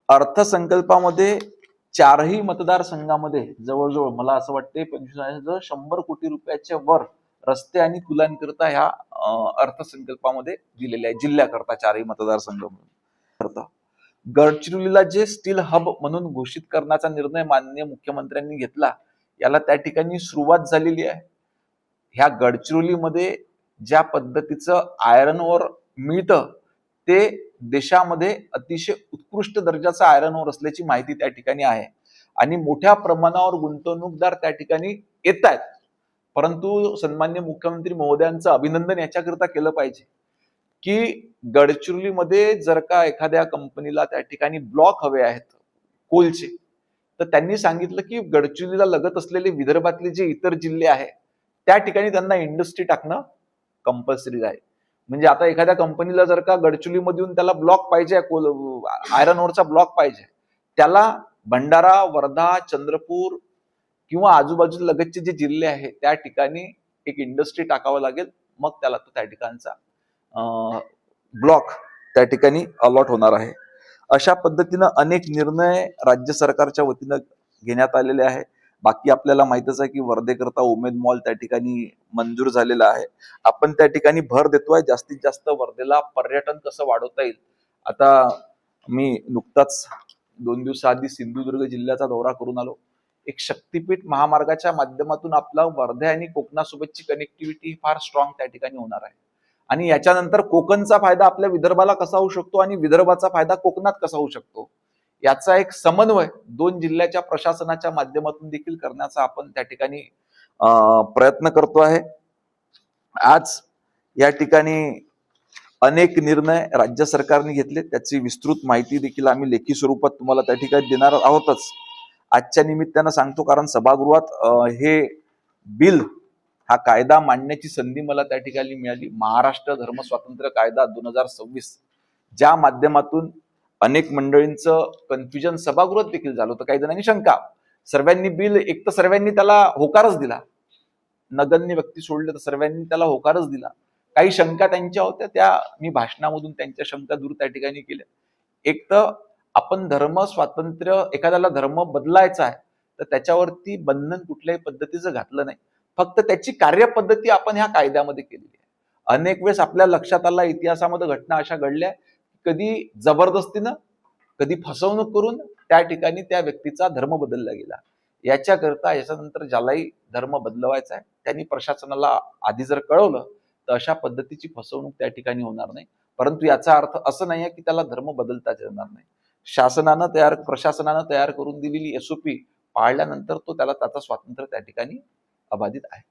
अर्थसंकल्पामध्ये चारही मतदारसंघामध्ये जवळजवळ मला असं वाटते 100 कोटी रुपयाच्या वर रस्ते आणि पुलांकरता ह्या अर्थसंकल्पामध्ये दिलेले आहे, जिल्ह्याकरता चारही मतदारसंघामध्ये. गडचिरोलीला जे स्टील हब म्हणून घोषित करण्याचा निर्णय माननीय मुख्यमंत्र्यांनी घेतला, याला त्या ठिकाणी सुरुवात झालेली आहे. ह्या गडचिरोलीमध्ये ज्या पद्धतीचं आयरन ओर मिळतं ते देशामध्ये अतिशय उत्कृष्ट दर्जाचं आयरन ओर असल्याची माहिती त्या ठिकाणी आहे आणि मोठ्या प्रमाणावर गुंतवणूकदार त्या ठिकाणी येत आहेत. परंतु सन्माननीय मुख्यमंत्री महोदयांचं अभिनंदन याच्याकरता केलं पाहिजे की गडचिरोलीमध्ये जर का एखाद्या कंपनीला त्या ठिकाणी ब्लॉक हवे आहेत कोलचे, तर त्यांनी सांगितलं की गडचिरोलीला लगत असलेले विदर्भातले जे इतर जिल्हे आहेत त्या ठिकाणी त्यांना इंडस्ट्री टाकणं कंपल्सरी आहे. म्हणजे आता एखाद्या कंपनीला जर का गडचिरोलीमध्ये येऊन त्याला ब्लॉक पाहिजे, आयरन ओरचा ब्लॉक पाहिजे, त्याला भंडारा, वर्धा, चंद्रपूर किंवा आजूबाजूला लगतचे जे जिल्हे आहेत त्या ठिकाणी एक इंडस्ट्री टाकावं लागेल, मग त्याला तो त्या ठिकाणचा ब्लॉक त्या ठिकाणी अलॉट होणार आहे. अशा पद्धतीनं अनेक निर्णय राज्य सरकारच्या वतीनं घेण्यात आलेले आहे. बाकी आपल्याला माहितच आहे की वर्धेकरता उमेद मॉल त्या ठिकाणी मंजूर झालेला आहे. आपण त्या ठिकाणी भर देतोय जास्तीत जास्त वर्धेला पर्यटन कसं वाढवता येईल. आता मी नुकताच 2 दिवसाआधी सिंधुदुर्ग जिल्ह्याचा दौरा करून आलो. एक शक्तीपीठ महामार्गाच्या माध्यमातून आपला वर्धे आणि कोकणासोबतची कनेक्टिव्हिटी फार स्ट्रॉंग त्या ठिकाणी होणार आहे आणि याच्यानंतर कोकणचा फायदा आपल्या विदर्भाला कसा होऊ शकतो आणि विदर्भाचा फायदा कोकणात कसा होऊ शकतो याचा एक समन्वय दोन जिल्ह्याच्या प्रशासनाच्या माध्यमातून देखील करण्याचा आपण त्या ठिकाणी प्रयत्न करतो आहे. आज या ठिकाणी अनेक निर्णय राज्य सरकारने घेतले, त्याची विस्तृत माहिती देखील आम्ही लेखी स्वरूपात तुम्हाला त्या ठिकाणी देणार आहोतच. आजच्या निमित्तानं सांगतो कारण सभागृहात हे बिल, हा कायदा मांडण्याची संधी मला त्या ठिकाणी मिळाली. महाराष्ट्र धर्म स्वातंत्र्य कायदा 2026, ज्या माध्यमातून अनेक मंडळींचं कन्फ्युजन सभागृहात देखील झालं होतं, काही जणांनी शंका. सर्वांनी बिल, एक तर सर्वांनी त्याला होकारच दिला, नगण्य व्यक्ती सोडले तर सर्वांनी त्याला होकारच दिला. काही शंका त्यांच्या होत्या, त्या मी भाषणामधून त्यांच्या शंका दूर त्या ठिकाणी केल्या. एक तर आपण धर्म स्वातंत्र्य, एखाद्याला धर्म बदलायचा आहे तर त्याच्यावरती बंधन कुठल्याही पद्धतीचं घातलं नाही, फक्त त्याची कार्यपद्धती आपण ह्या कायद्यामध्ये केलेली आहे. अनेक वेळेस आपल्या लक्षात आला इतिहासामध्ये घटना अशा घडल्या, कधी जबरदस्तीनं कधी फसवणूक करून त्या ठिकाणी त्या व्यक्तीचा धर्म बदलला गेला. याच्याकरता याच्यानंतर ज्यालाही धर्म बदलवायचा आहे त्यांनी प्रशासनाला आधी जर कळवलं तर अशा पद्धतीची फसवणूक त्या ठिकाणी होणार नाही. परंतु याचा अर्थ असं नाही की त्याला धर्म बदलताच येणार नाही. प्रशासनानं तयार करून दिलेली SOP पाळल्यानंतर तो त्याला त्याचा स्वातंत्र्य त्या ठिकाणी अबाधित आहे.